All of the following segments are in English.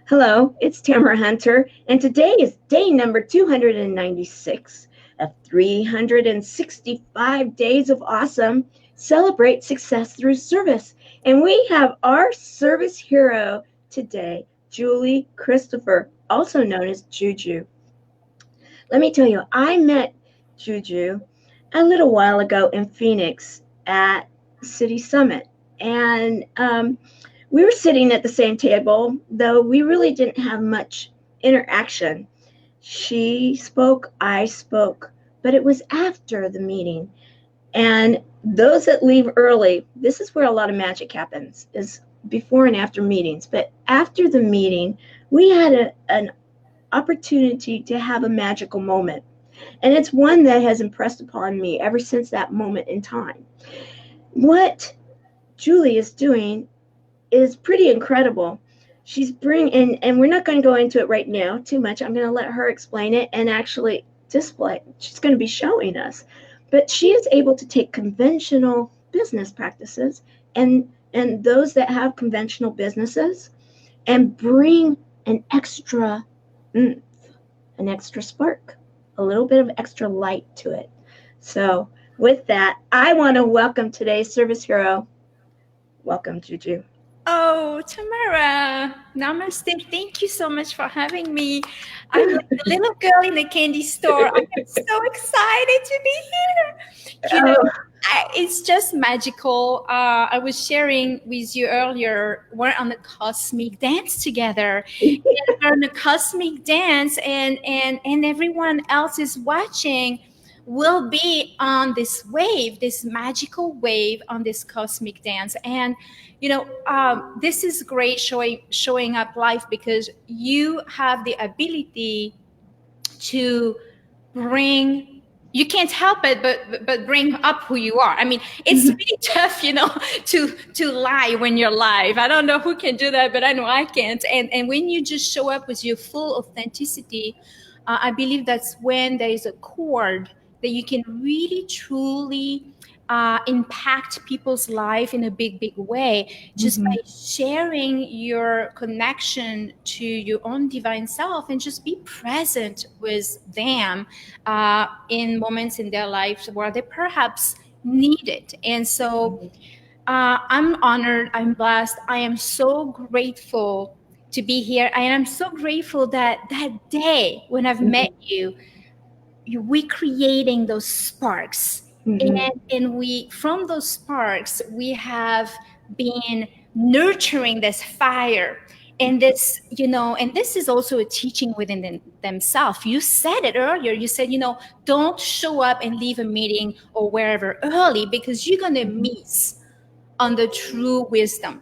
Hello, it's Tamara Hunter, and today is day number 296 of 365 days of awesome. Celebrate success through service. And we have our service hero today, Julie Christopher, also known as Juju. Let me tell you, I met Juju a little while ago in Phoenix at City Summit. And we were sitting at the same table, though we really didn't have much interaction. She spoke, I spoke, but it was after the meeting. And those that leave early, this is where a lot of magic happens, is before and after meetings. But after the meeting, we had an opportunity to have a magical moment. And it's one that has impressed upon me ever since that moment in time. What Julie is doing is pretty incredible. She's bringing, and we're not going to go into it right now too much. I'm going to let her explain it and actually display. She's going to be showing us. But she is able to take conventional business practices and those that have conventional businesses and bring an extra oomph, an extra spark, a little bit of extra light to it. So with that, I want to welcome today's service hero. Welcome, Juju. Oh, Tamara, namaste. Thank you so much for having me. I'm like the little girl in the candy store. I am so excited to be here. It's just magical. I was sharing with you earlier, we're on a cosmic dance together. And we're on a cosmic dance, and everyone else is watching. Will be on this wave, this magical wave on this cosmic dance. And this is great showing up live because you have the ability to bring, you can't help it but bring up who you are. I mean, it's really tough, to lie when you're live. I don't know who can do that, but I know I can't. And when you just show up with your full authenticity, I believe that's when there is a chord that you can really truly impact people's life in a big way just by sharing your connection to your own divine self and just be present with them in moments in their lives where they perhaps need it. And so I'm honored, I'm blessed, I am so grateful to be here. And I'm so grateful that that day when I've met you, we creating those sparks. And we, from those sparks, we have been nurturing this fire and this, and this is also a teaching within themselves. You said it earlier. You said, don't show up and leave a meeting or wherever early because you're going to miss on the true wisdom.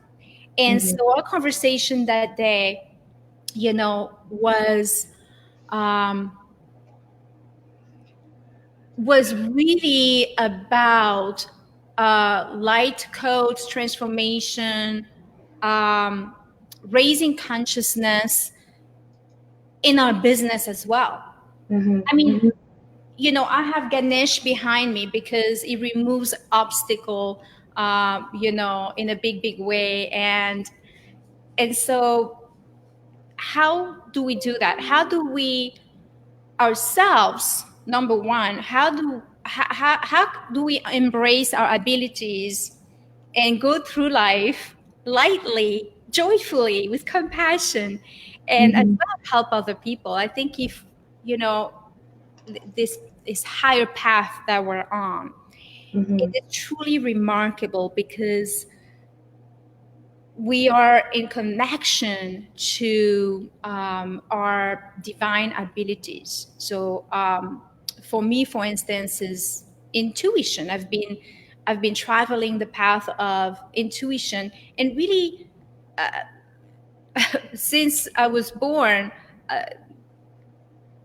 And so our conversation that day, was really about light codes, transformation, raising consciousness in our business as well. I mean, I have Ganesh behind me because it removes obstacle, in a big way. And so how do we do that? How do we ourselves, number one, how do we embrace our abilities and go through life lightly, joyfully, with compassion, and as well help other people? I think if this higher path that we're on, it is truly remarkable because we are in connection to our divine abilities. So for me, for instance, is intuition. I've been traveling the path of intuition, and really since I was born,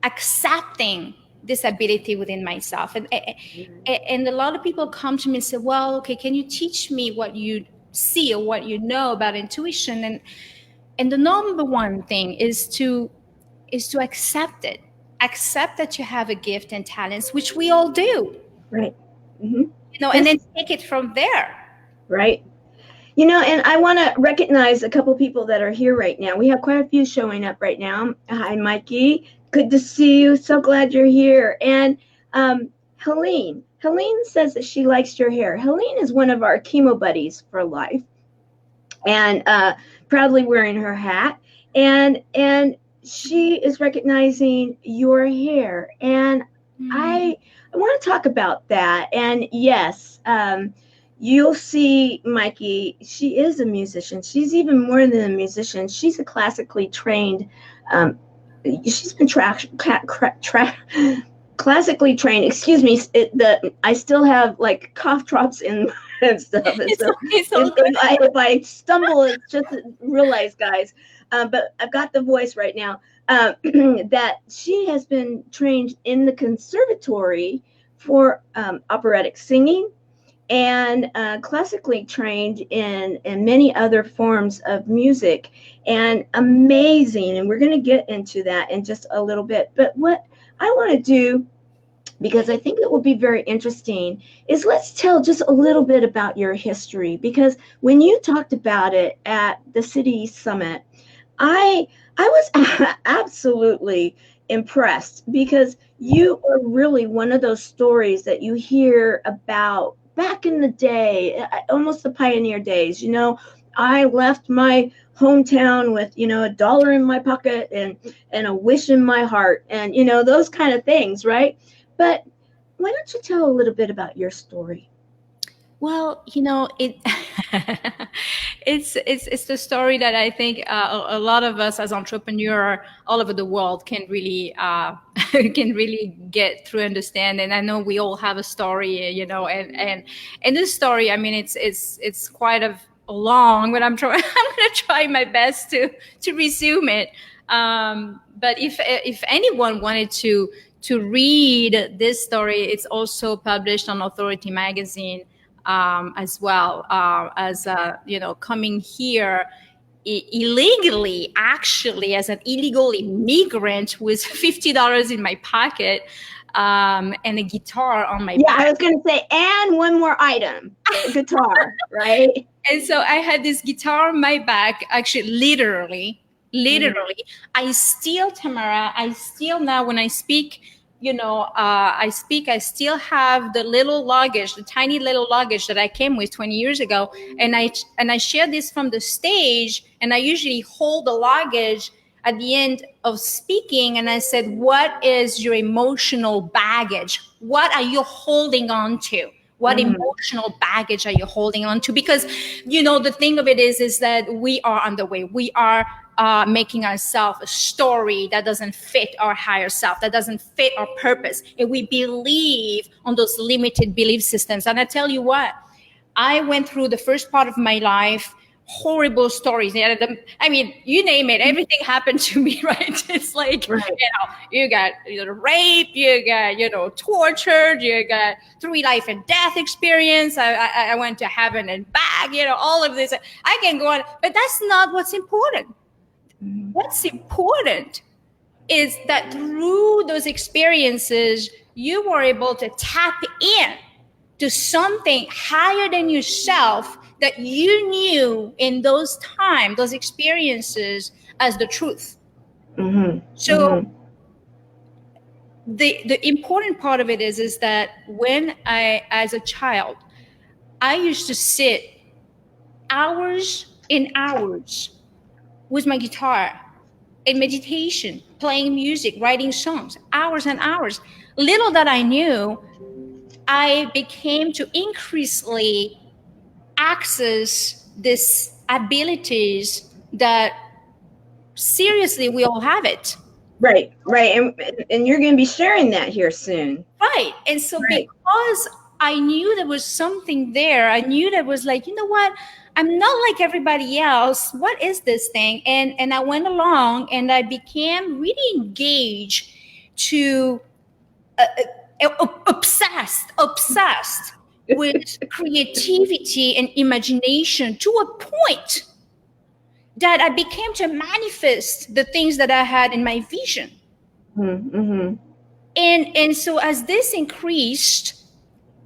accepting this ability within myself. And a lot of people come to me and say, well, okay, can you teach me what you see or what you know about intuition? And the number one thing is to accept it. Accept that you have a gift and talents, which we all do. Right. And then take it from there. Right. And I want to recognize a couple people that are here right now. We have quite a few showing up right now. Hi, Mikey. Good to see you. So glad you're here. And Helene. Helene says that she likes your hair. Helene is one of our chemo buddies for life, and proudly wearing her hat. And she is recognizing your hair. And I want to talk about that. And yes, you'll see, Mikey, she is a musician. She's even more than a musician. She's a classically trained, she's been classically trained. Excuse me, I still have like cough drops in and stuff. And so if I stumble, it's just realize, guys. But I've got the voice right now. That she has been trained in the conservatory for operatic singing, and classically trained in many other forms of music, and amazing. And we're going to get into that in just a little bit. But what I want to do, because I think it will be very interesting, is let's tell just a little bit about your history. Because when you talked about it at the City Summit, I was absolutely impressed, because you are really one of those stories that you hear about back in the day, almost the pioneer days. I left my hometown with $1 in my pocket and a wish in my heart, and those kind of things, right? But why don't you tell a little bit about your story? Well, it's the story that I think a lot of us as entrepreneurs all over the world can really get through, understand. And I know we all have a story, and this story, I mean, it's quite long, but I'm going to try my best to resume it. But if anyone wanted to read this story, it's also published on Authority magazine. As well as coming here illegally, actually, as an illegal immigrant with $50 in my pocket and a guitar on my back. I was going to say, and one more item, guitar, right? And so I had this guitar on my back, actually, literally. I still, Tamara, now when I speak, I still have the little luggage, the tiny little luggage that I came with 20 years ago. And I share this from the stage, and I usually hold the luggage at the end of speaking. And I said, what is your emotional baggage? What are you holding on to? What emotional baggage are you holding on to? Because, the thing of it is that we are on the way. We are making ourselves a story that doesn't fit our higher self, that doesn't fit our purpose. And we believe on those limited belief systems. And I tell you what, I went through the first part of my life, horrible stories. I mean, you name it, everything happened to me, right? It's like, you got rape, you got, tortured, you got 3 life and death experience. I went to heaven and back, all of this. I can go on, but that's not what's important. What's important is that through those experiences, you were able to tap in to something higher than yourself that you knew in those times, those experiences, as the truth. So the important part of it is that when as a child, I used to sit hours and hours with my guitar in meditation, playing music, writing songs, hours and hours. Little that I knew, I became to increasingly access these abilities that seriously we all have it. Right. And you're going to be sharing that here soon. Right. And so because I knew there was something there, I knew that was like, you know what? I'm not like everybody else. What is this thing? And I went along and I became really engaged to obsessed with creativity and imagination to a point that I became to manifest the things that I had in my vision. And so as this increased,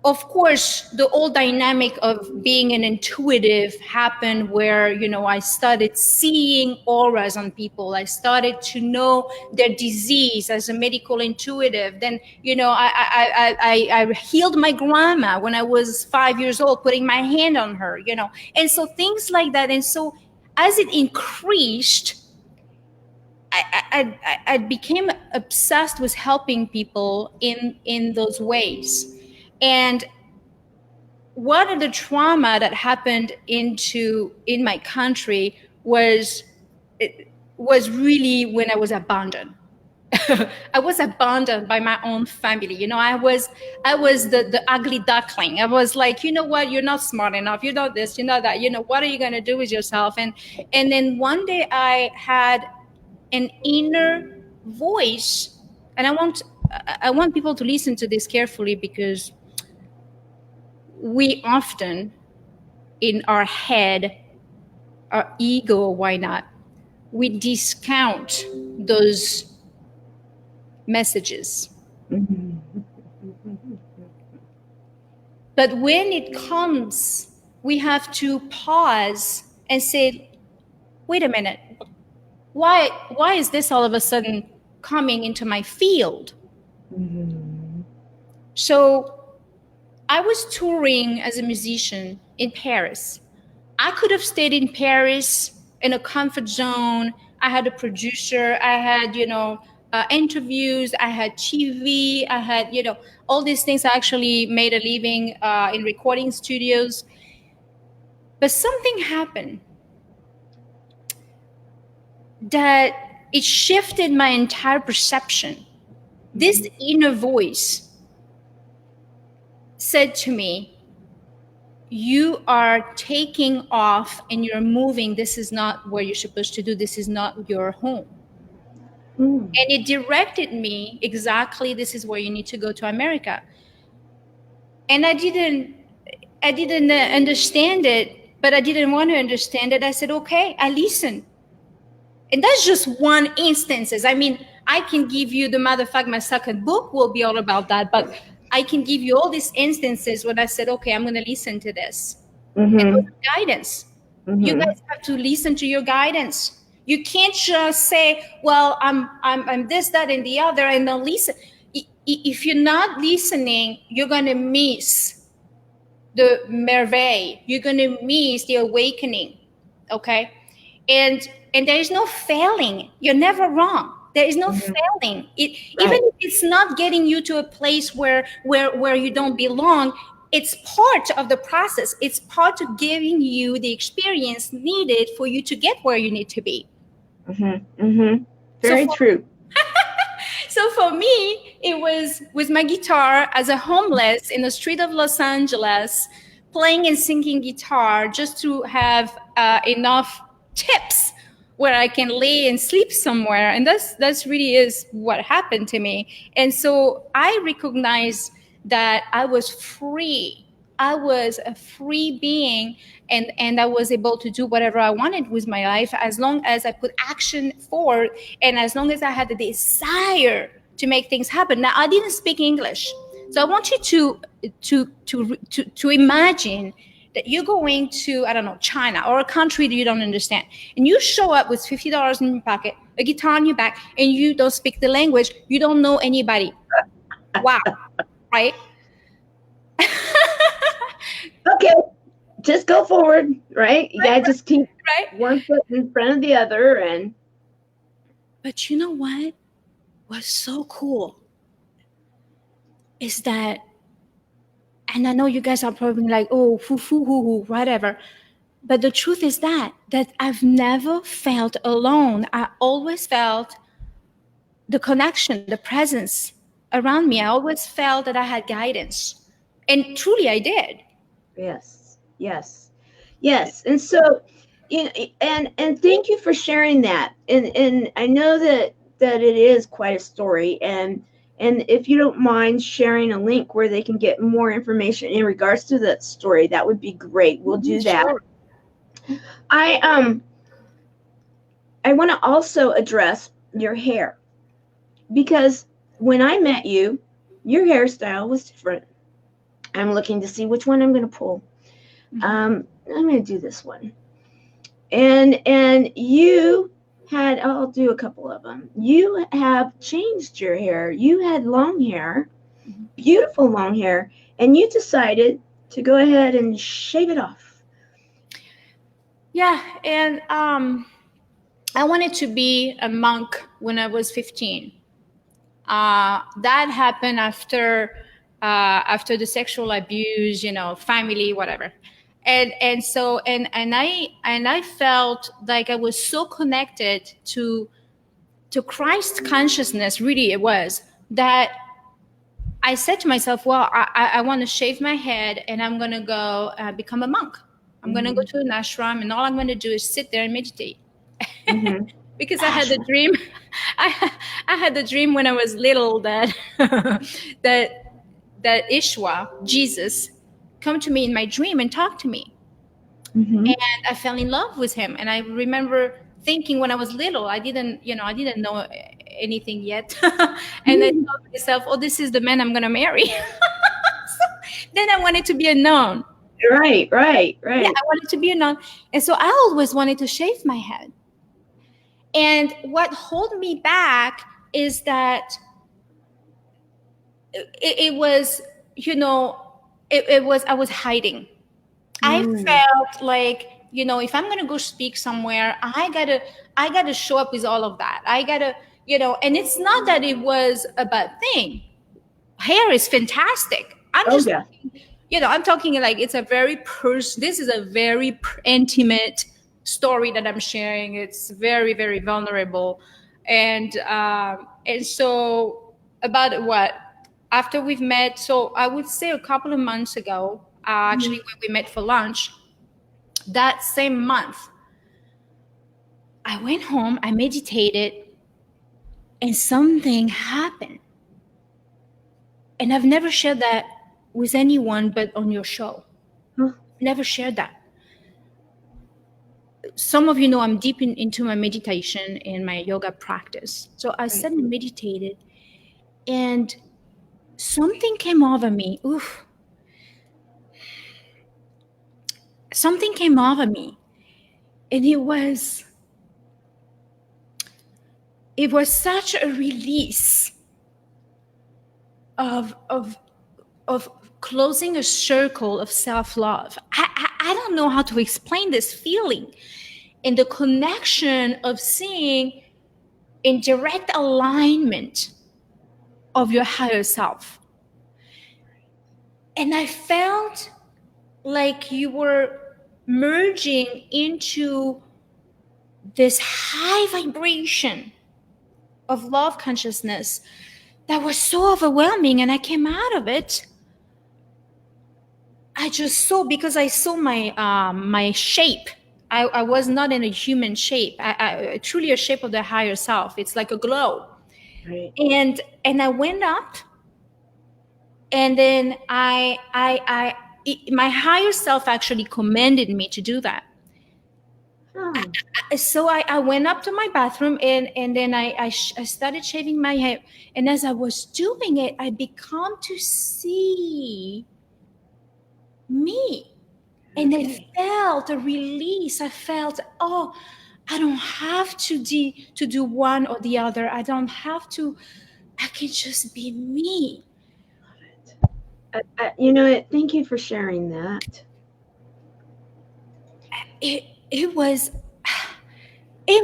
of course, the whole dynamic of being an intuitive happened where, I started seeing auras on people. I started to know their disease as a medical intuitive. Then, I healed my grandma when I was 5 years old, putting my hand on her, and so things like that. And so as it increased, I became obsessed with helping people in those ways. And one of the trauma that happened in my country was really when I was abandoned. I was abandoned by my own family. I was the ugly duckling. I was like, you know what, you're not smart enough. You know this, you know that. What are you going to do with yourself? And then one day I had an inner voice, and I want people to listen to this carefully, because we often, in our head, our ego, why not, we discount those messages. Mm-hmm. But when it comes, we have to pause and say, wait a minute, why is this all of a sudden coming into my field? Mm-hmm. So I was touring as a musician in Paris. I could have stayed in Paris in a comfort zone. I had a producer. I had, interviews. I had TV. I had, all these things. I actually made a living in recording studios. But something happened that it shifted my entire perception. This inner voice said to me, you are taking off and you're moving. This is not where you're supposed to do. This is not your home. And it directed me exactly, this is where you need to go, to America. And I didn't understand it, but I didn't want to understand it. I said, okay, I listened. And that's just one instance. I mean, I can give you the matter of fact, my second book will be all about that, but I can give you all these instances when I said, okay, I'm going to listen to this. Mm-hmm. And with guidance. Mm-hmm. You guys have to listen to your guidance. You can't just say, well, I'm this, that, and the other, and then listen. If you're not listening, you're going to miss the merveille. You're going to miss the awakening. Okay? And there is no failing. You're never wrong. There is no failing. Even if it's not getting you to a place where you don't belong, it's part of the process. It's part of giving you the experience needed for you to get where you need to be. Mm-hmm. Mm-hmm. Very true. So for me, it was with my guitar as a homeless in the street of Los Angeles, playing and singing guitar just to have enough tips where I can lay and sleep somewhere. And that's really is what happened to me. And so I recognized that I was free. I was a free being, and I was able to do whatever I wanted with my life as long as I put action forward, and as long as I had the desire to make things happen. Now, I didn't speak English, so I want you to imagine that you're going to, I don't know, China or a country that you don't understand, and you show up with $50 in your pocket, a guitar on your back, and you don't speak the language, you don't know anybody. Wow, right? Okay, just go forward, right? You gotta just keep one foot in front of the other. But you know what was so cool is that, and I know you guys are probably like, oh, hoo, whatever. But the truth is that I've never felt alone. I always felt the connection, the presence around me. I always felt that I had guidance. And truly I did. Yes. And so, and thank you for sharing that. And I know that it is quite a story. And if you don't mind sharing a link where they can get more information in regards to that story, that would be great. We'll do that. Sure. I want to also address your hair, because when I met you, your hairstyle was different. I'm looking to see which one I'm going to pull. Mhm. I'm going to do this one. And you had, I'll do a couple of them. You have changed your hair. You had long hair, Mhm. beautiful long hair, and you decided to go ahead and shave it off. Yeah, and I wanted to be a monk when I was 15. That happened after the sexual abuse, family, whatever. And I felt like I was so connected to Christ consciousness. Really, it was that I said to myself, well, I want to shave my head and I'm going to go become a monk. I'm going to go to an ashram, and all I'm going to do is sit there and meditate. Mm-hmm. Because I had the dream. I had the dream when I was little that that Ishwa, Jesus, come to me in my dream and talk to me. Mm-hmm. And I fell in love with him. And I remember thinking when I was little, I didn't know anything yet. And I thought to myself, oh, this is the man I'm going to marry. So then I wanted to be a nun. Right. Yeah, I wanted to be a nun. And so I always wanted to shave my head. And what held me back is that it was, I was hiding. I felt like, if I'm gonna go speak somewhere, I gotta show up with all of that. I gotta, and it's not that it was a bad thing. Hair is fantastic. Oh, yeah. I'm talking like it's a very this is a very intimate story that I'm sharing. It's very, very vulnerable. And so about what? After we've met, so I would say a couple of months ago, actually when we met for lunch, that same month, I went home, I meditated, and something happened. And I've never shared that with anyone but on your show. Huh. Never shared that. Some of you know I'm deep into my meditation and my yoga practice. So I sat and meditated, and something came over me. Oof. Something came over me. And it was such a release of closing a circle of self-love. I don't know how to explain this feeling, and the connection of seeing in direct alignment of your higher self. And I felt like you were merging into this high vibration of love consciousness that was so overwhelming, and I came out of it. I just saw, because I saw my shape. I was not in a human shape. I truly a shape of the higher self. It's like a glow. Right. And I went up, and then my higher self actually commanded me to do that. Oh. So I went up to my bathroom, and then I started shaving my hair. And as I was doing it, I began to see me. And I felt a release. I felt, oh, I don't have to do one or the other. I don't have to. I can just be me. Love it. You know what? Thank you for sharing that. It was I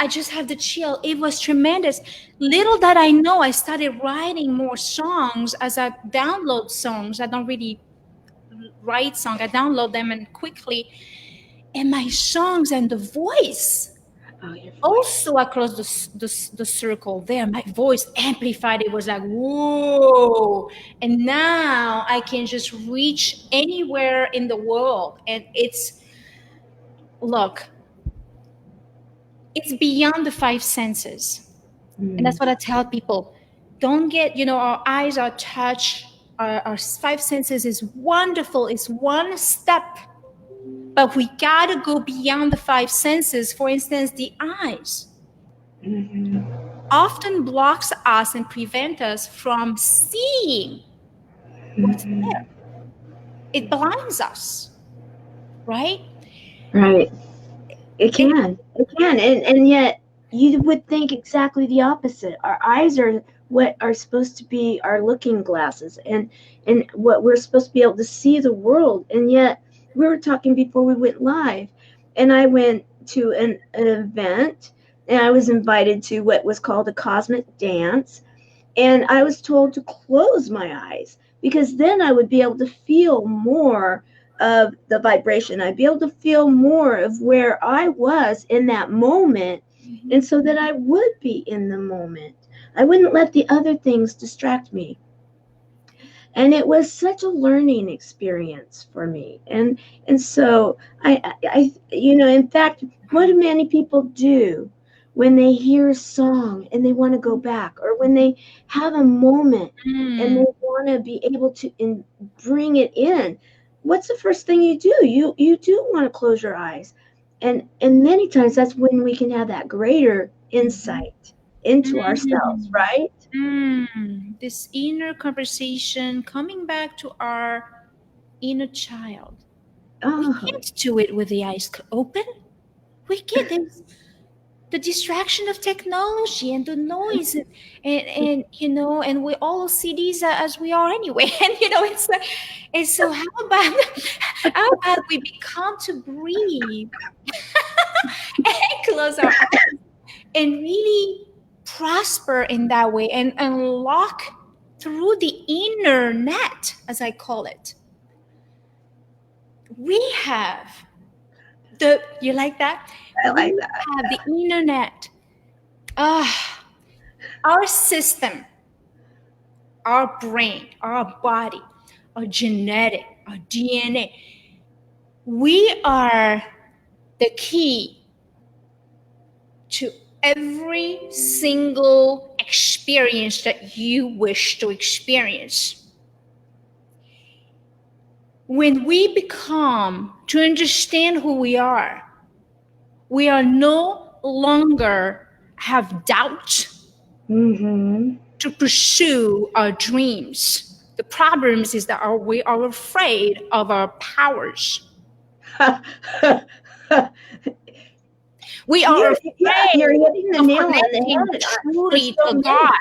just have the chill. It was tremendous. Little that I know, I started writing more songs as I download songs. I don't really write songs. I download them and quickly. And my songs and the voice. Oh, your voice. Also, I closed the circle there. My voice amplified. It was like, whoa. And now I can just reach anywhere in the world. And it's beyond the five senses. And that's what I tell people. Don't get, our eyes, our touch, our five senses is wonderful. It's one step. But we got to go beyond the five senses. For instance, the eyes often blocks us and prevent us from seeing what's there. It blinds us, right? Right. It And can. It can. And yet you would think exactly the opposite. Our eyes are what are supposed to be our looking glasses and what we're supposed to be able to see the world. And yet we were talking before we went live, and I went to an event, and I was invited to what was called a cosmic dance, and I was told to close my eyes because then I would be able to feel more of the vibration. I'd be able to feel more of where I was in that moment. And so that I would be in the moment. I wouldn't let the other things distract me. And it was such a learning experience for me. And so in fact, what do many people do when they hear a song and they want to go back, or when they have a moment and they want to be able to bring it in? What's the first thing you do? You do want to close your eyes, and many times that's when we can have that greater insight into ourselves, right? This inner conversation, coming back to our inner child. We Oh, can't do it with the eyes open. We get this, the distraction of technology and the noise, and we all see these as we are anyway. And it's like, and so how about we become to breathe and close our eyes and really prosper in that way and unlock through the inner net, as I call it. We have you like that? I like We that. have the internet. Our system, our brain, our body, our genetic, our DNA. We are the key to every single experience that you wish to experience. When we become to understand who we are no longer have doubt to pursue our dreams. The problem is that we are afraid of our powers. We are afraid you're hitting the of nail on the connecting head. truly to God.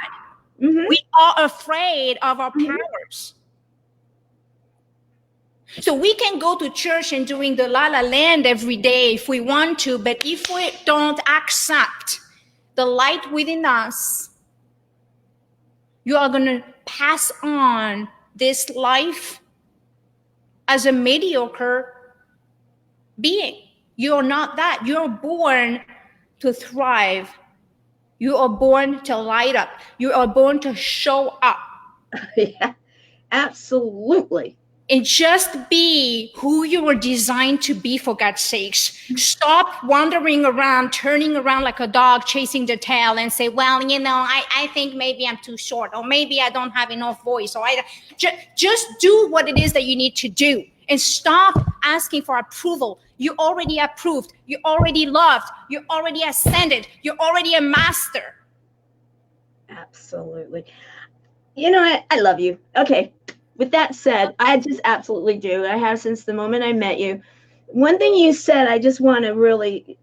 We are afraid of our Mhm. powers. So we can go to church and doing the La La Land every day if we want to, but if we don't accept the light within us, you are going to pass on this life as a mediocre being. You're not that. You're born to thrive. You are born to light up. You are born to show up. Yeah, absolutely. And just be who you were designed to be, for God's sakes. Stop wandering around, turning around like a dog chasing the tail and say, well, I think maybe I'm too short, or maybe I don't have enough voice, or just do what it is that you need to do. And stop asking for approval. You already approved. You already loved. You already ascended. You're already a master. Absolutely. I love you. Okay. With that said, I just absolutely do. I have since the moment I met you. One thing you said, I just want to really,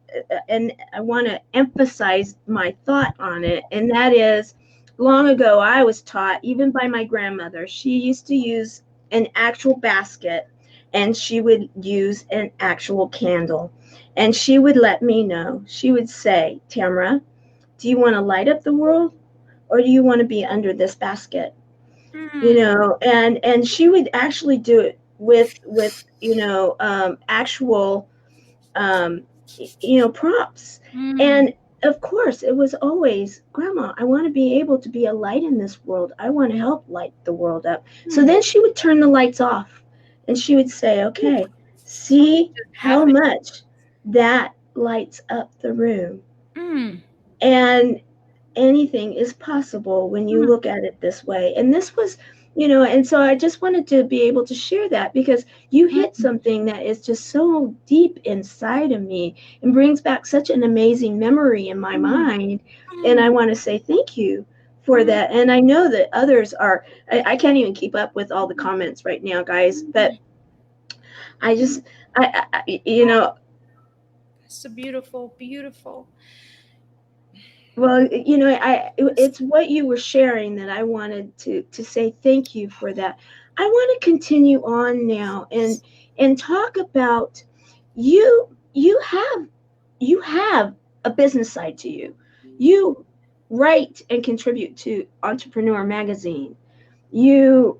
and I want to emphasize my thought on it, and that is, long ago I was taught, even by my grandmother, she used to use an actual basket, and she would use an actual candle, and she would let me know. She would say, Tamara, do you want to light up the world, or do you want to be under this basket? And she would actually do it with actual props. And of course it was always, Grandma, I want to be able to be a light in this world. I want to help light the world up. So then she would turn the lights off and she would say, okay, see how much that lights up the room. And anything is possible when you look at it this way. And this was, and so I just wanted to be able to share that, because you hit something that is just so deep inside of me and brings back such an amazing memory in my mind. And I want to say thank you for that. And I know that others are, I can't even keep up with all the comments right now, guys, but I just, you know, So beautiful, beautiful. well, you know, it's what you were sharing that I wanted to say thank you for that. I want to continue on now and talk about you you have a business side to you. You write and contribute to Entrepreneur Magazine. You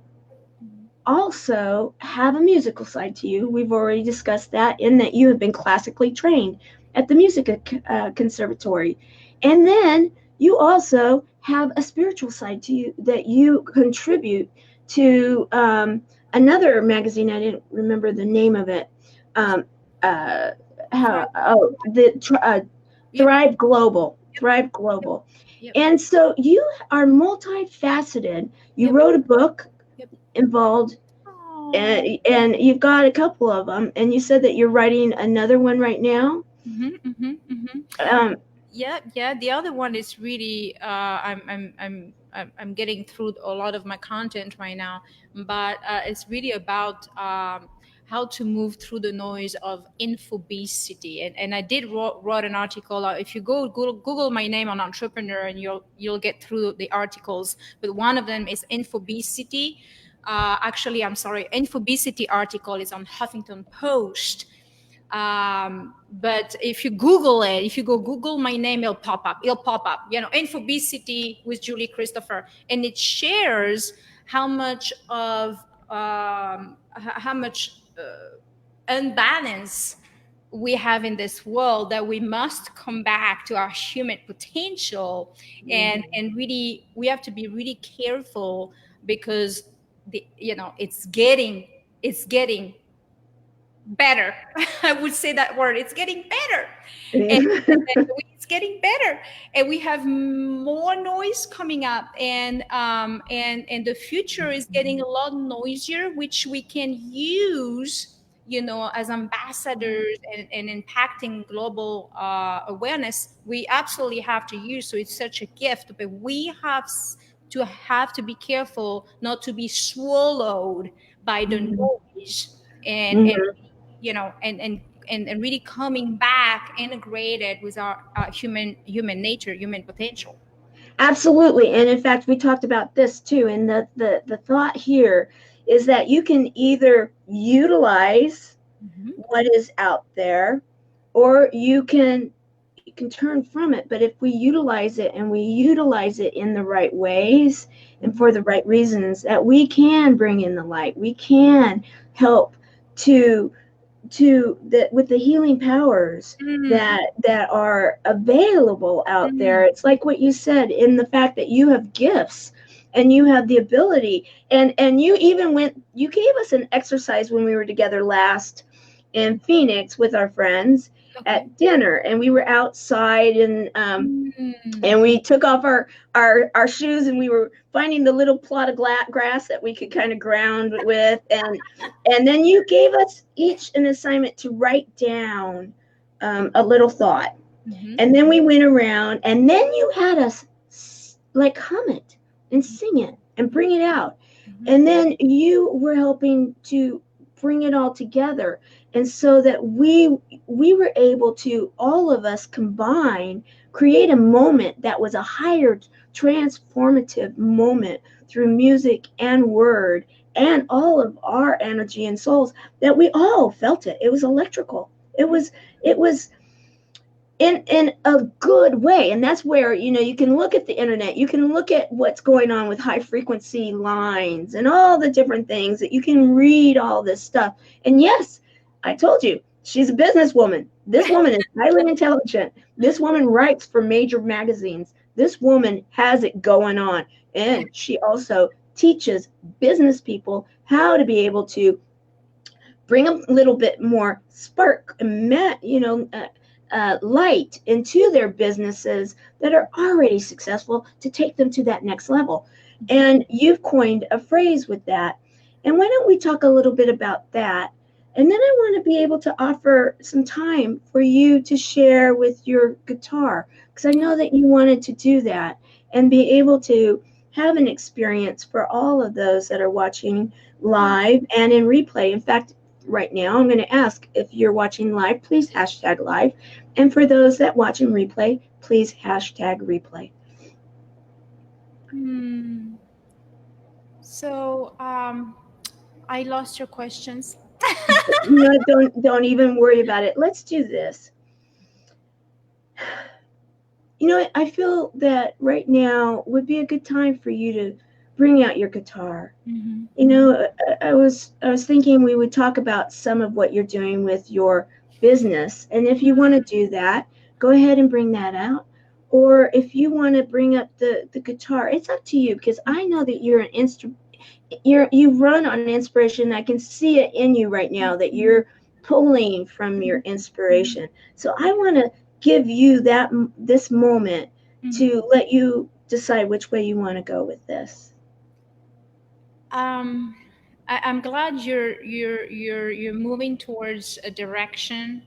also have a musical side to you. We've already discussed that, in that you have been classically trained at the music conservatory. And then you also have a spiritual side to you that you contribute to another magazine. I didn't remember the name of it. Um, uh, how, oh, Yep, Thrive Global. yep, Thrive yep, Global. yep, And so you are multifaceted. You yep, wrote a book yep. involved, Oh. and you've got a couple of them, and you said that you're writing another one right now. Mm-hmm, mm-hmm, mm-hmm. um, Yeah, yeah. The other one is really I'm getting through a lot of my content right now, but it's really about how to move through the noise of infobesity. And I did wrote an article. If you go Google my name on Entrepreneur, and you'll get through the articles. But one of them is infobesity. Actually, I'm sorry, infobesity article is on Huffington Post. But if you Google it, if you go Google my name, it'll pop up. It'll pop up, infobesity with Julie Christopher, and it shares how much of how much unbalance we have in this world, that we must come back to our human potential, and really we have to be really careful, because it's getting better. I would say that word. It's getting better. And it's getting better. And we have more noise coming up. And the future is getting a lot noisier, which we can use, as ambassadors and impacting global awareness. We absolutely have to use. So it's such a gift. But we have to be careful not to be swallowed by the noise, and and really coming back integrated with our human nature, human potential. Absolutely. And in fact, we talked about this too. And the thought here is that you can either utilize Mm-hmm. what is out there, or you can turn from it. But if we utilize it, and we utilize it in the right ways and for the right reasons, that we can bring in the light, we can help to that with the healing powers Mm, that are available out mm, there. It's like what you said, in the fact that you have gifts and you have the ability, and you gave us an exercise when we were together last in Phoenix with our friends okay. at dinner, and we were outside, Mm, and we took off our shoes, and we were finding the little plot of grass that we could kind of ground with, and then you gave us each an assignment to write down a little thought, mm-hmm, and then we went around, and then you had us like hum it and sing it and bring it out, mm-hmm, and then you were helping to bring it all together, and so that we were able to, all of us combine, create a moment that was a higher transformative moment through music and word and all of our energy and souls, that we all felt it. It was electrical. It was in a good way. And that's where, you can look at the internet, you can look at what's going on with high frequency lines and all the different things, that you can read all this stuff. And yes, I told you, she's a businesswoman. This woman is highly intelligent. This woman writes for major magazines. This woman has it going on. And she also teaches business people how to be able to bring a little bit more spark and light into their businesses that are already successful, to take them to that next level. And you've coined a phrase with that. And why don't we talk a little bit about that? And then I want to be able to offer some time for you to share with your guitar, because I know that you wanted to do that. and be able to have an experience for all of those that are watching live and in replay. In fact, right now I'm going to ask, if you're watching live, please hashtag live. And for those that watch in replay, please hashtag replay. So I lost your questions. No, don't even worry about it. Let's do this. You know, I feel that right now would be a good time for you to bring out your guitar. Mm-hmm. You know, I was thinking we would talk about some of what you're doing with your business, and if you want to do that, go ahead and bring that out. Or if you want to bring up the guitar, it's up to you, because I know that you're you run on inspiration. I can see it in you right now that you're pulling from your inspiration. So I want to give you this moment to let you decide which way you want to go with this. I'm glad you're moving towards a direction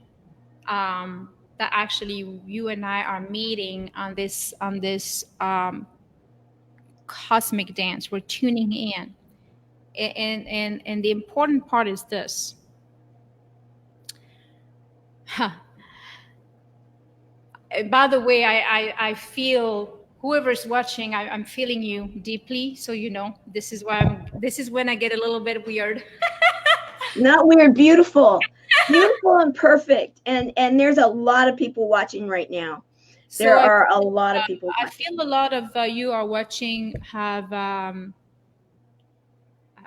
that actually you and I are meeting on this cosmic dance. We're tuning in, and the important part is this. Huh. By the way, I feel whoever's watching, I'm feeling you deeply. So you know, this is when I get a little bit weird. Not weird, beautiful. Beautiful and perfect. And there's a lot of people watching right now. There are a lot of people watching. I feel a lot of you are watching have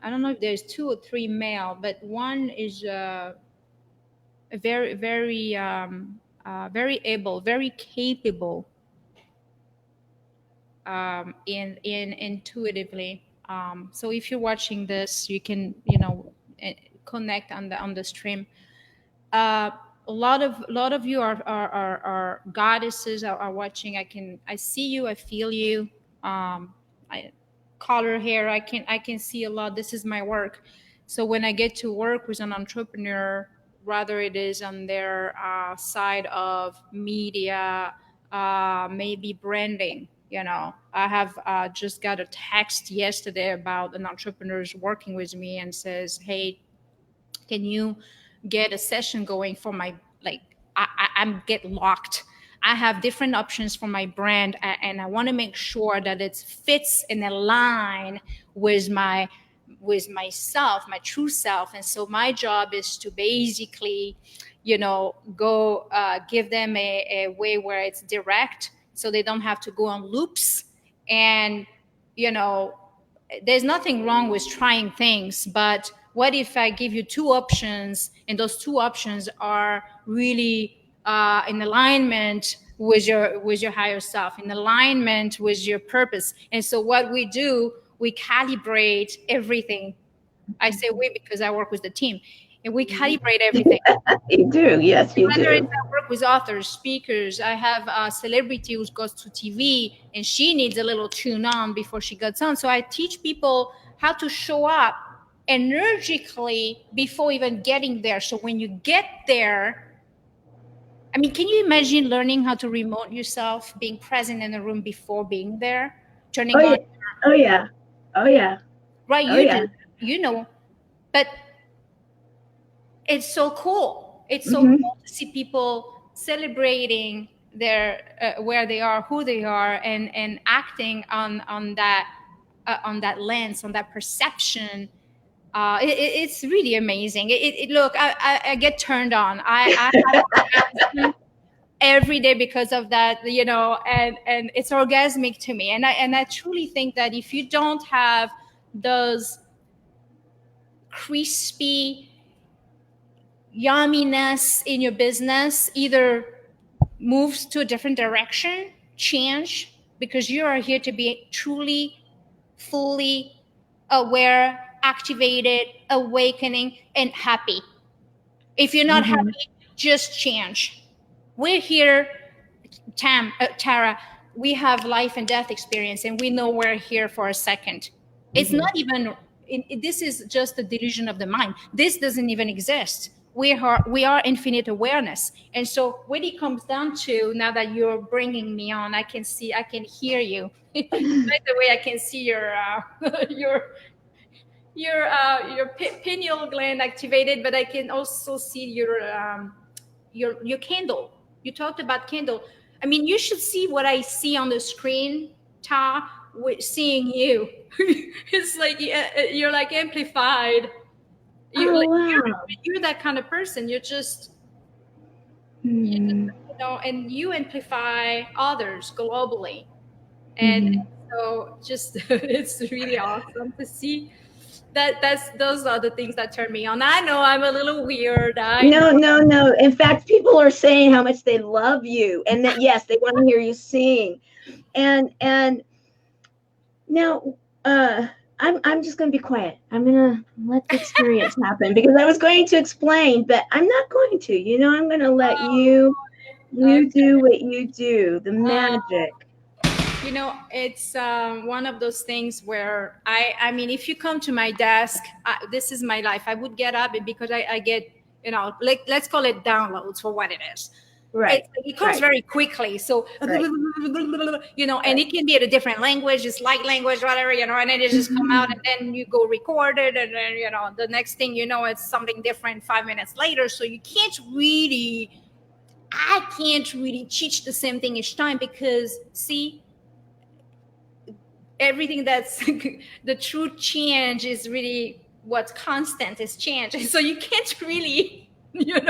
I don't know if there's 2 or 3 male, but one is very very able, very capable in intuitively. So if you're watching this, you can connect on the stream. A lot of you are goddesses are watching. I see you, I feel you. I color hair, I can see a lot. This is my work. So when I get to work with an entrepreneur, rather it is on their side of media, maybe branding. I have just got a text yesterday about an entrepreneur working with me and says, hey, can you get a session going for my, like, I'm get locked. I have different options for my brand, and I want to make sure that it fits and align with myself, my true self. And so my job is to basically go give them a way where it's direct, so they don't have to go on loops. And there's nothing wrong with trying things, but what if I give you 2 options, and those 2 options are really in alignment with your higher self, in alignment with your purpose? And so what we do, we calibrate everything. I say we because I work with the team, and we calibrate everything. You do, yes, you Whether it's do. I work with authors, speakers, I have a celebrity who goes to TV and she needs a little tune on before she gets on. So I teach people how to show up energically before even getting there. So when you get there, I mean, can you imagine learning how to remote yourself, being present in the room before being there, turning Oh, on? yeah. Oh, yeah. Oh, yeah. Right, Oh, you yeah. do, but it's so cool. It's so Mm-hmm. cool to see people celebrating their where they are, who they are, and acting on that lens, on that perception. It's really amazing. Look, I get turned on. I have orgasm every day because of that, and it's orgasmic to me. And I truly think that if you don't have those crispy yumminess in your business, either moves to a different direction, change, because you are here to be truly, fully aware, activated, awakening, and happy. If you're not Mm-hmm. happy, just change. We're here, Tara, we have life and death experience, and we know we're here for a second. It's Mm-hmm. not even, this is just a delusion of the mind. This doesn't even exist. we are infinite awareness. And so when it comes down to, now that you're bringing me on, I can hear you. By the way, I can see your pineal gland activated, but I can also see your candle. You talked about candle. I mean, you should see what I see on the screen, Ta, with seeing you. It's like you're like amplified. Oh, wow. You're that kind of person. Hmm. And you amplify others globally. And Hmm. so just it's really awesome to see those are the things that turn me on. I know I'm a little weird. I know. No, no, no. In fact, people are saying how much they love you and that, yes, they want to hear you sing. And now, I'm just going to be quiet. I'm going to let the experience happen because I was going to explain, but I'm not going to. I'm going to let you Okay. do what you do, the magic. It's one of those things where I mean, if you come to my desk, this is my life. I would get up, and because I get, like, let's call it downloads for what it is. Right. It comes very quickly. So, Right. and it can be at a different language, just light language, whatever, and it just come out, and then you go record it, and then, the next thing you know, it's something different 5 minutes later. So I can't really teach the same thing each time, because see, everything that's the true change is really what's constant is change. So you can't really, you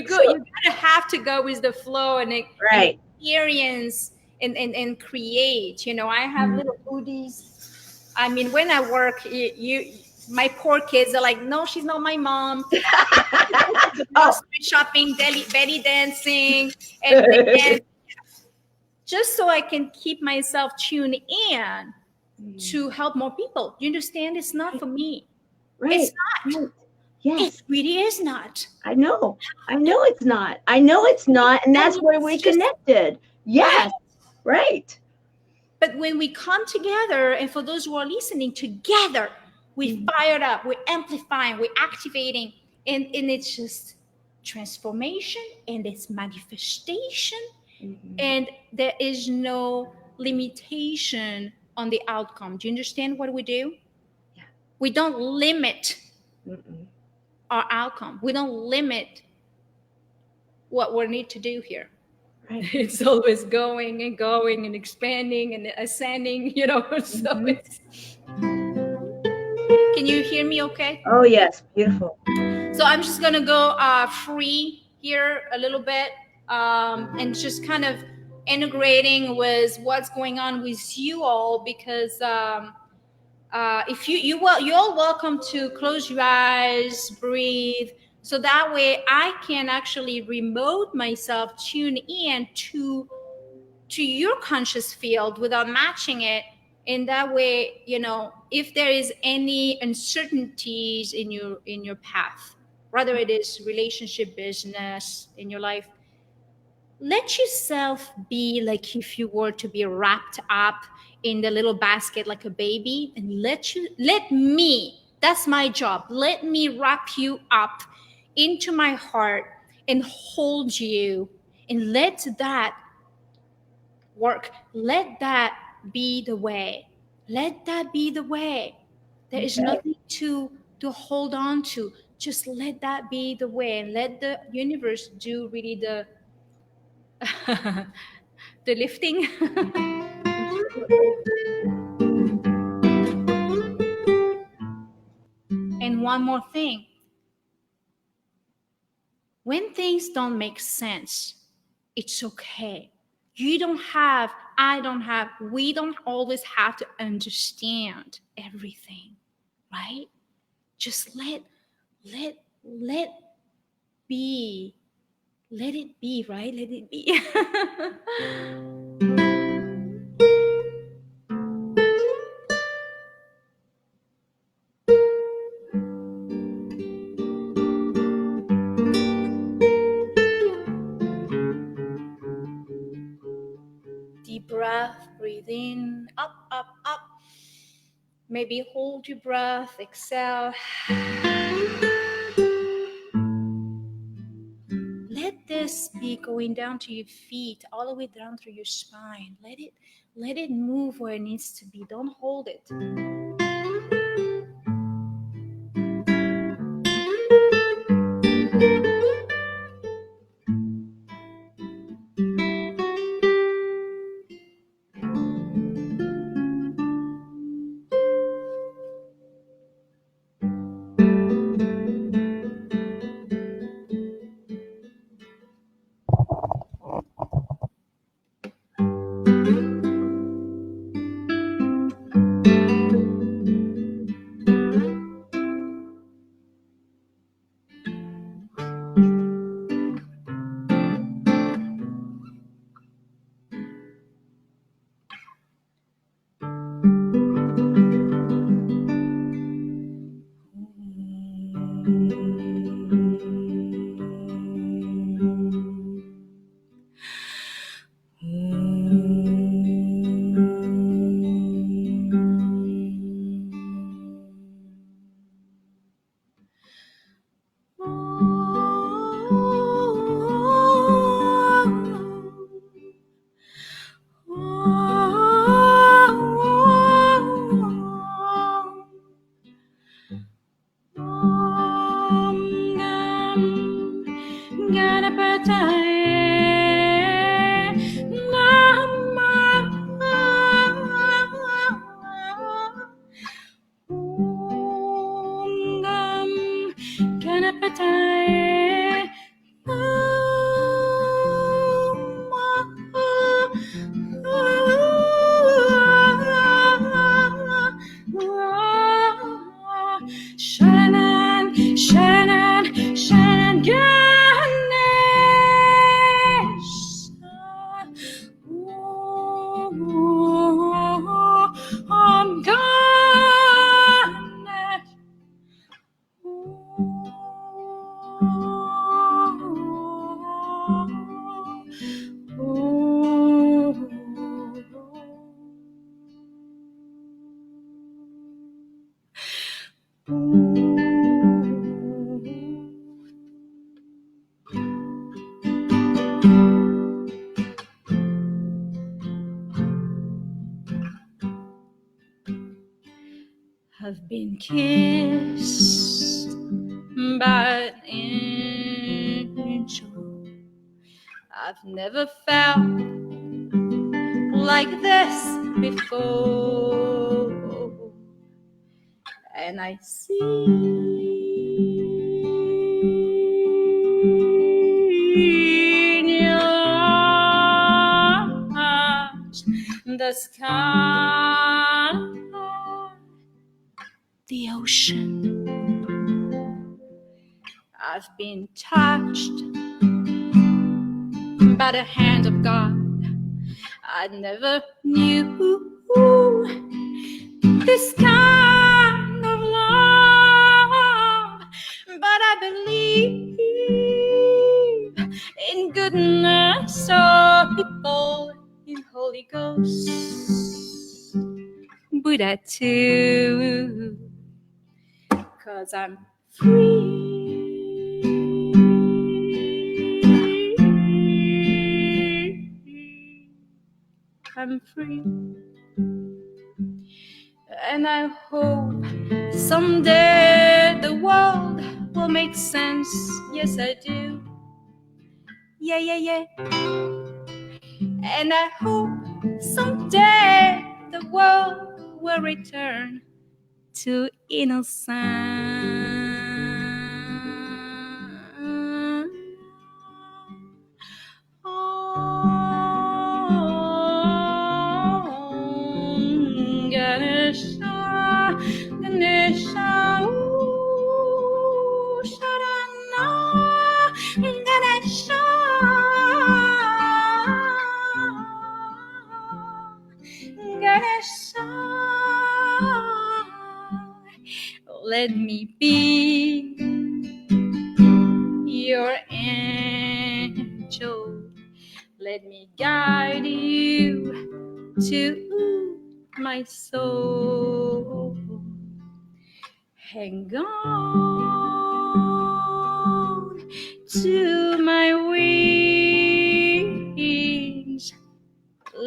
gotta have to go with the flow and Right. experience and create. I have little goodies. I mean, when I work, my poor kids are like, no, she's not my mom. Grocery shopping, belly dancing, and just so I can keep myself tuned in to help more people. You understand? It's not for me. Right. It's not. Right. Yes. It really is not. I know it's not. And that's where we connected. Yes. Right. But when we come together, and for those who are listening, together, we fired up, we're amplifying, we're activating, and it's just transformation, and it's manifestation, and there is no limitation on the outcome. Do you understand what we do? Yeah. We don't limit our outcome. We don't limit what we need to do here. Right. It's always going and expanding and ascending, So it's. Can you hear me okay? Oh, yes. Beautiful. So I'm just going to go free here a little bit, and just kind of integrating with what's going on with you all, because if you're all welcome to close your eyes, breathe, so that way I can actually remote myself, tune in to your conscious field without matching it. In that way, if there is any uncertainties in your path, whether it is relationship, business, in your life, let yourself be like if you were to be wrapped up in the little basket like a baby, and let me, that's my job, let me wrap you up into my heart and hold you, and let that work. Let that be the way. Let that be the way. There is nothing to hold on to. Just let that be the way, and let the universe do really the the lifting. And one more thing. When things don't make sense, it's okay. I don't have, we don't always have to understand everything, right? Just let be. Let it be, right? Let it be. Deep breath, breathe in, up, up, up. Maybe hold your breath, exhale. just be going down to your feet, all the way down through your spine. Let it move where it needs to be. Don't hold it. I've been kissed by an angel. I've never felt like this before, and I see in your eyes the sky, the ocean. I've been touched by the hand of God. I never knew this kind of love, but I believe in goodness of people, in Holy Ghost, Buddha too, 'cause I'm free. I'm free, and I hope someday the world will make sense. Yes, I do. Yeah. And I hope someday the world will return to innocence. Ganesha, ooh, Sharana, Ganesha, Ganesha. Let me be your angel. Let me guide you to my soul. Hang on to my wings.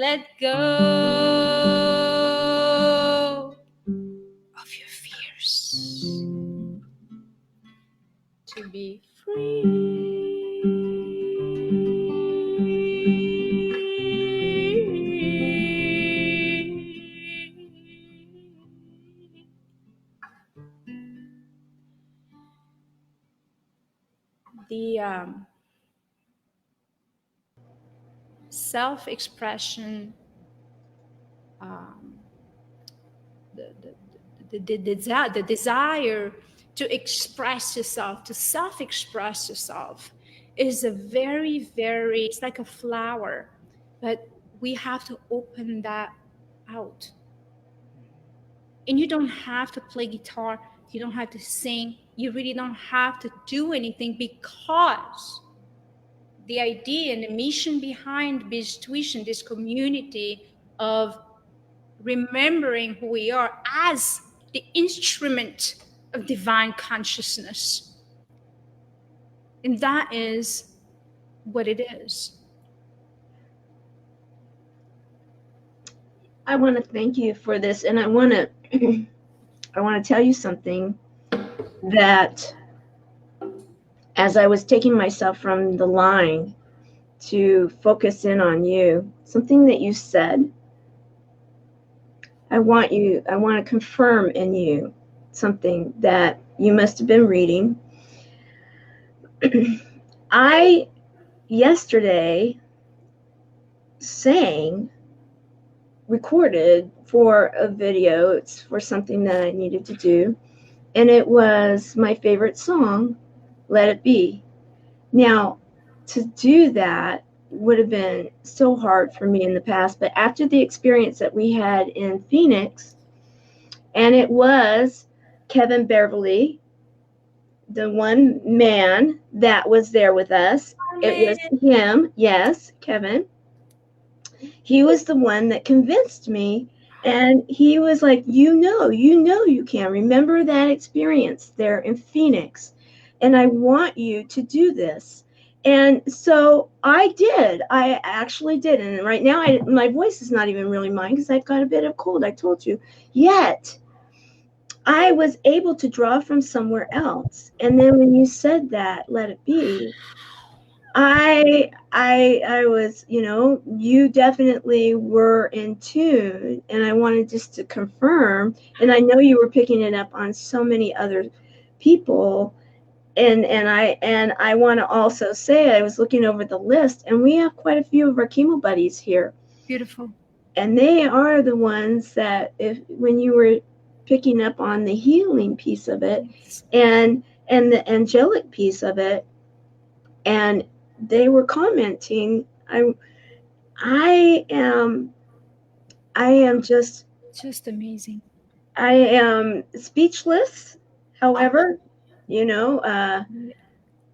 let go of your fears to be free. The self-expression, um, the desire to express yourself, to self-express yourself, is a very, it's like a flower, but we have to open that out. And you don't have to play guitar, you don't have to sing, you really don't have to do anything, because the idea and the mission behind this tuition, this community of remembering who we are as the instrument of divine consciousness. And that is what it is. I want to thank you for this, and I want to I want to tell you something, that as I was taking myself from the line to focus in on you, something that you said, I want to confirm in you something that you must have been reading. I yesterday recorded for a video. It's for something that I needed to do, and it was my favorite song, Let It Be. Now, to do that would have been so hard for me in the past, but after the experience that we had in Phoenix, and it was Kevin Beverly, the one man that was there with us. It was him, yes, Kevin. He was the one that convinced me, and he was like, you know you can. Remember that experience there in Phoenix, and I want you to do this. And so I did. I actually did. And right now, my voice is not even really mine because I've got a bit of cold, I told you. Yet, I was able to draw from somewhere else. And then when you said that, let it be, I was, you definitely were in tune, and I wanted just to confirm, and I know you were picking it up on so many other people. And I want to also say, I was looking over the list, and we have quite a few of our chemo buddies here. Beautiful. And they are the ones that, when you were picking up on the healing piece of it, and the angelic piece of it, and they were commenting, I am just amazing. I am speechless. However,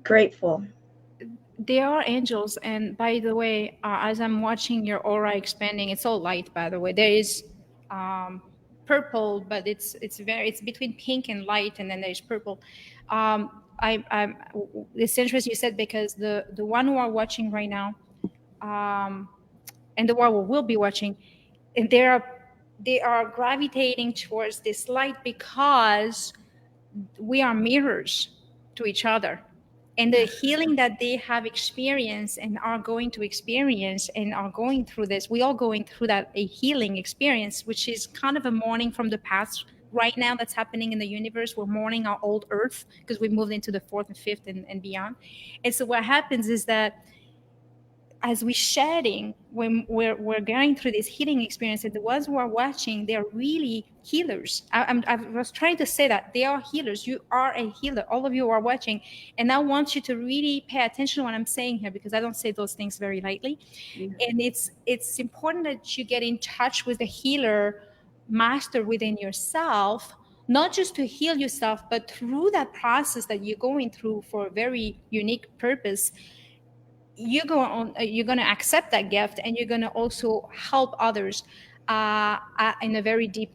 grateful. They are angels. And by the way, as I'm watching your aura expanding, it's all light, by the way. There is purple, but it's between pink and light, and then there's purple. It's interesting you said, because the one who are watching right now, and the one who will be watching, and they are gravitating towards this light, because we are mirrors to each other. And the healing that they have experienced and are going to experience and are going through this, we all going through that, a healing experience, which is kind of a mourning from the past right now that's happening in the universe. We're mourning our old earth because we moved into the fourth and fifth and beyond. And so what happens is that as we're shedding, when we're going through this healing experience, and the ones who are watching, they are really healers. I was trying to say that they are healers. You are a healer. All of you who are watching, and I want you to really pay attention to what I'm saying here, because I don't say those things very lightly. And it's important that you get in touch with the healer master within yourself, not just to heal yourself, but through that process that you're going through for a very unique purpose. You're going to accept that gift, and you're going to also help others in a very deep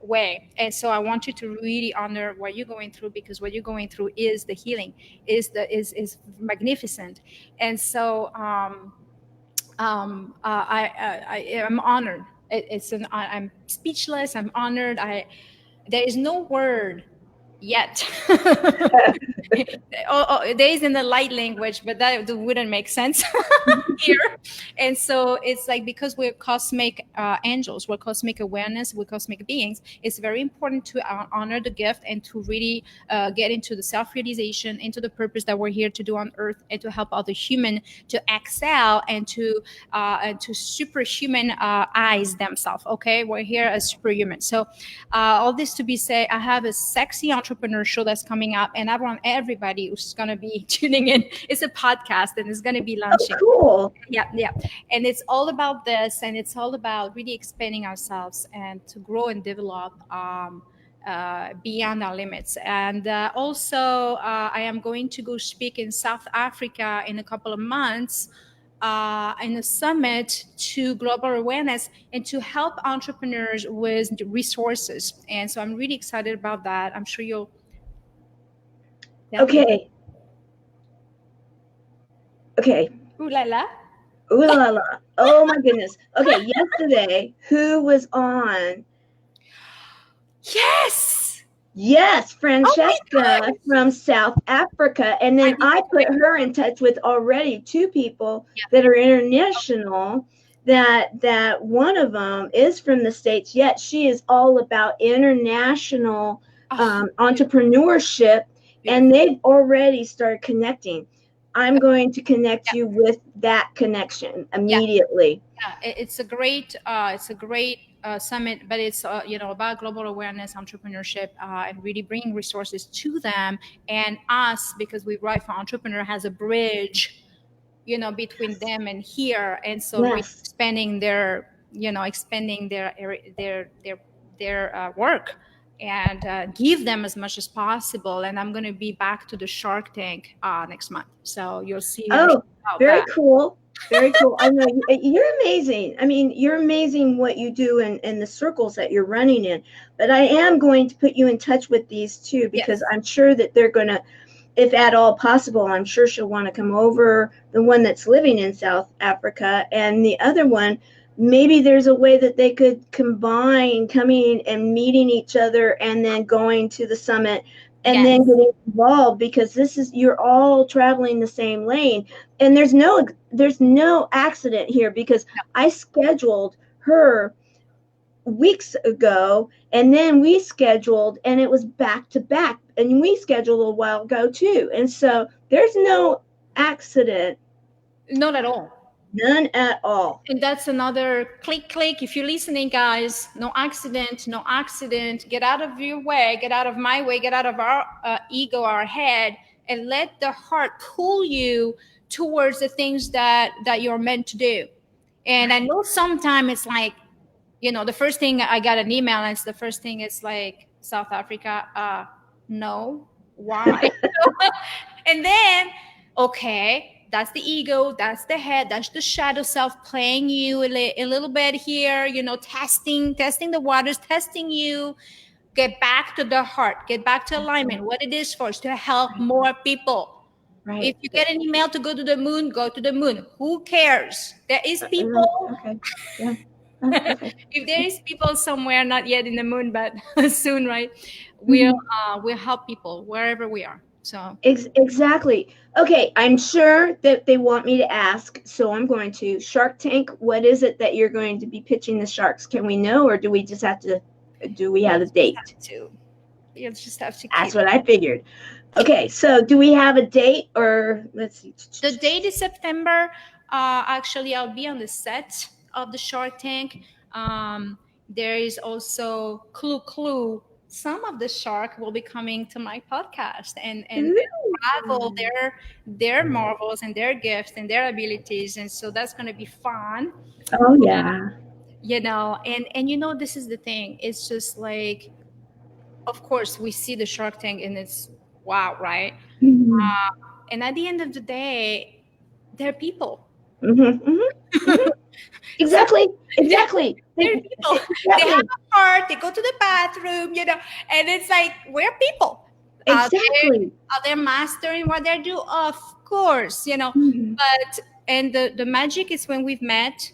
way. And so I want you to really honor what you're going through, because what you're going through is the healing, is magnificent. And so I am honored. I'm speechless. I'm honored. There is no word yet. There is in the light language, but that wouldn't make sense here. And so it's like, because we're cosmic angels, we're cosmic awareness, we're cosmic beings, it's very important to honor the gift and to really get into the self-realization, into the purpose that we're here to do on earth, and to help other human to excel and to superhuman eyes themselves. Okay, we're here as superhuman. So all this to be said, I have a sexy entrepreneur show that's coming up, and I want everybody who's going to be tuning in. It's a podcast, and it's going to be launching. Oh, cool. Yeah, yeah. And it's all about this, and it's all about really expanding ourselves and to grow and develop beyond our limits. And also, I am going to go speak in South Africa in a couple of months in a summit to global awareness and to help entrepreneurs with resources. And so I'm really excited about that. I'm sure you'll. Okay. Okay. Ooh la la. Ooh la la. Oh my goodness. Okay, yesterday, who was on? Yes, Francesca from South Africa. And then I put her in touch with already 2 people that are international, that one of them is from the States, yet she is all about international entrepreneurship, and they've already started connecting. I'm going to connect you with that connection immediately. Yeah, it's a great summit, but it's about global awareness, entrepreneurship, and really bringing resources to them and us, because we write for entrepreneur has a bridge, between them and here, and so really expanding their work and give them as much as possible. And I'm going to be back to the Shark Tank next month, so you'll see. Oh, very cool. Very cool. I know you're amazing. I mean, you're amazing what you do in the circles that you're running in. But I am going to put you in touch with these 2, because I'm sure that they're going to, if at all possible, I'm sure she'll want to come over, the one that's living in South Africa, and the other one, maybe there's a way that they could combine coming and meeting each other and then going to the summit and then getting involved, because you're all traveling the same lane, and there's no accident here, because I scheduled her weeks ago, and then we scheduled, and it was back to back, and we scheduled a while ago too, and so there's no accident. Not at all. None at all. And that's another click. If you're listening, guys, no accident. Get out of your way, get out of my way, get out of our ego, our head, and let the heart pull you towards the things that you're meant to do. And I know sometimes it's like, the first thing I got an email, and the first thing is like, South Africa, no, why? And then, okay, that's the ego, that's the head, that's the shadow self playing you a little bit here, testing the waters, testing you. Get back to the heart, get back to alignment. What it is for is to help more people. Right. If you get an email to go to the moon, go to the moon. Who cares? There is people. Okay. Yeah. If there is people somewhere, not yet in the moon, but soon, right? We'll help people wherever we are. So exactly. Okay, I'm sure that they want me to ask, so I'm going to. Shark Tank, what is it that you're going to be pitching the sharks? Can we know, or do we just have to? Do we have a date? You just have to. That's what I figured. Okay, so do we have a date, or let's see? The date is September. Actually, I'll be on the set of the Shark Tank. There is also Clue. Some of the shark will be coming to my podcast and unravel their marvels and their gifts and their abilities, and so that's going to be fun. Oh yeah. And this is the thing. It's just like, of course, we see the Shark Tank and it's wow, right? Mm-hmm. And at the end of the day, they're people. Exactly. They're people. Exactly. They have a heart. They go to the bathroom, and it's like, we're people. Exactly. Are they mastering what they do? Of course, Mm-hmm. But And the magic is when we've met,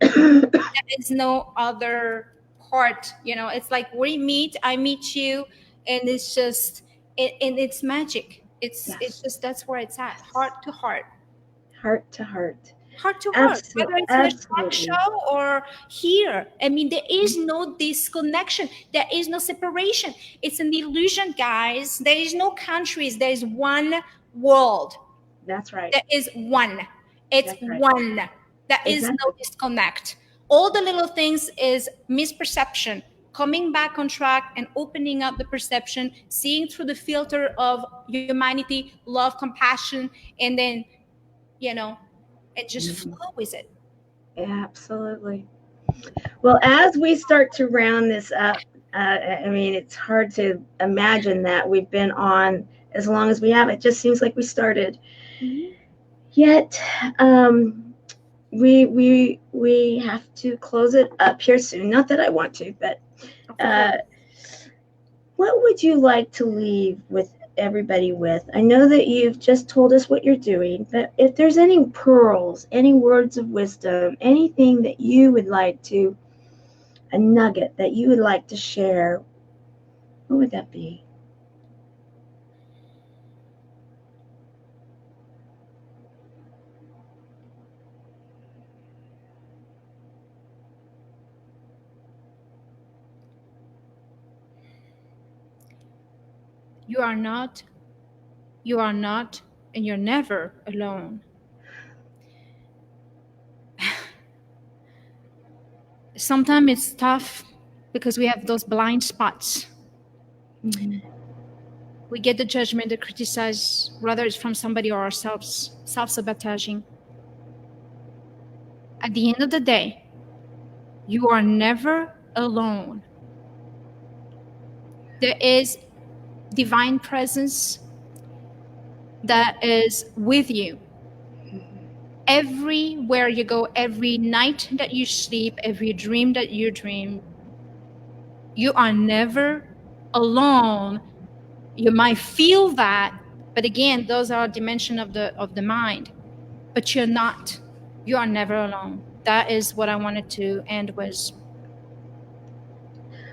there is no other part. It's like we meet, I meet you, and it's just and it's magic. It's Yes. just, that's where it's at, Yes. heart to heart. Heart to heart. Heart to heart, whether it's in a talk Absolutely. show or here. I mean, there is no disconnection, there is no separation. It's an illusion, guys. There is no countries, there is one world. That's right. There is one. It's That's right. one. There is no Exactly. disconnect. All the little things is misperception. Coming back on track and opening up the perception, seeing through the filter of humanity, love, compassion, and then, and just flow with it. Absolutely. Well, as we start to round this up, I mean, it's hard to imagine that we've been on as long as we have. It just seems like we started. Mm-hmm. Yet, we have to close it up here soon. Not that I want to, but what would you like to leave with everybody with? I know that you've just told us what you're doing, but if there's any pearls, any words of wisdom, anything that you would like to, a nugget that you would like to share, what would that be? You are not, and you're never alone. Sometimes it's tough because we have those blind spots. Mm-hmm. We get the judgment, the criticize, whether it's from somebody or ourselves, self-sabotaging. At the end of the day, you are never alone. There is divine presence that is with you. Everywhere you go, every night that you sleep, every dream that you dream, you are never alone. You might feel that, but again, those are a dimension of the mind. But you're not. You are never alone. That is what I wanted to end with.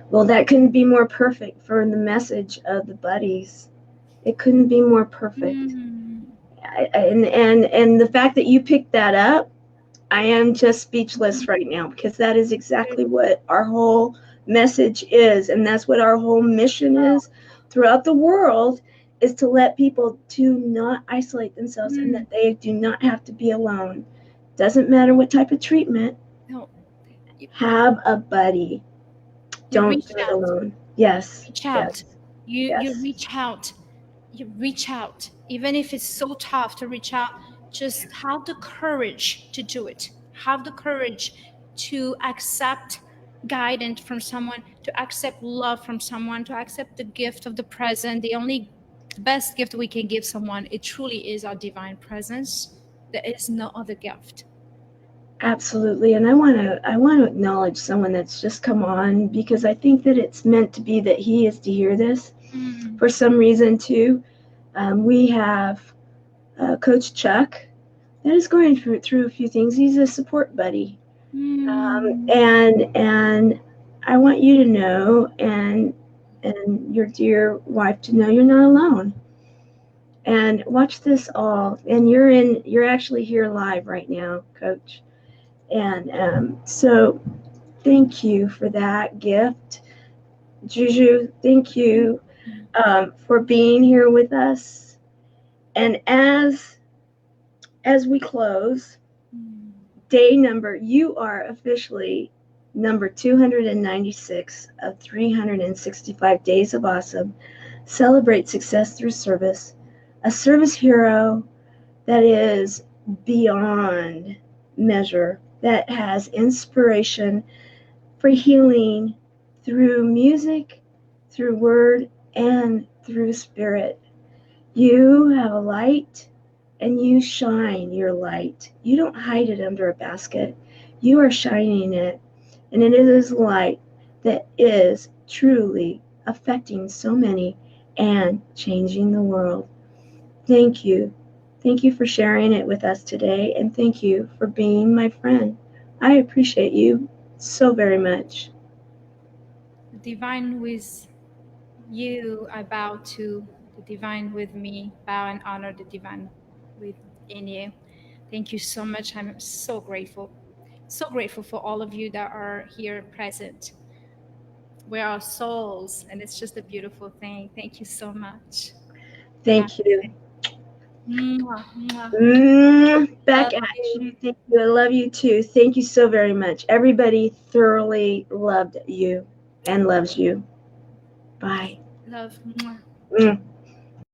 Well, that couldn't be more perfect for the message of the buddies. It couldn't be more perfect. And the fact that you picked that up, I am just speechless right now, because that is exactly what our whole message is, and that's what our whole mission is throughout the world, is to let people to not isolate themselves and that they do not have to be alone. Doesn't matter what type of treatment. No. Have a buddy. Don't do it alone. Yes. Reach out. Yes. You reach out. You reach out. Even if it's so tough to reach out, just have the courage to do it. Have the courage to accept guidance from someone, to accept love from someone, to accept the gift of the present. The best gift we can give someone, it truly is our divine presence. There is no other gift. Absolutely. And I want to acknowledge someone that's just come on, because I think that it's meant to be that he is to hear this for some reason too. We have Coach Chuck that is going through a few things. He's a support buddy. And I want you to know, and your dear wife to know, you're not alone. And watch this all. And you're actually here live right now, Coach. And so thank you for that gift. Juju, thank you for being here with us. And as we close, you are officially number 296 of 365 Days of Awesome. Celebrate success through service. A service hero that is beyond measure, that has inspiration for healing through music, through word, and through spirit. You have a light, and you shine your light. You don't hide it under a basket. You are shining it, and it is light that is truly affecting so many and changing the world. Thank you. Thank you for sharing it with us today, and thank you for being my friend. I appreciate you so very much. The divine with you, I bow to the divine with me, bow and honor the divine within you. Thank you so much. I'm so grateful for all of you that are here present. We're our souls, and it's just a beautiful thing. Thank you so much. Thank you. Mwah, mwah. Back Love at you. you. Thank you. I love you too. Thank you so very much. Everybody thoroughly loved you and loves you. Bye. Love. Mwah. Mm.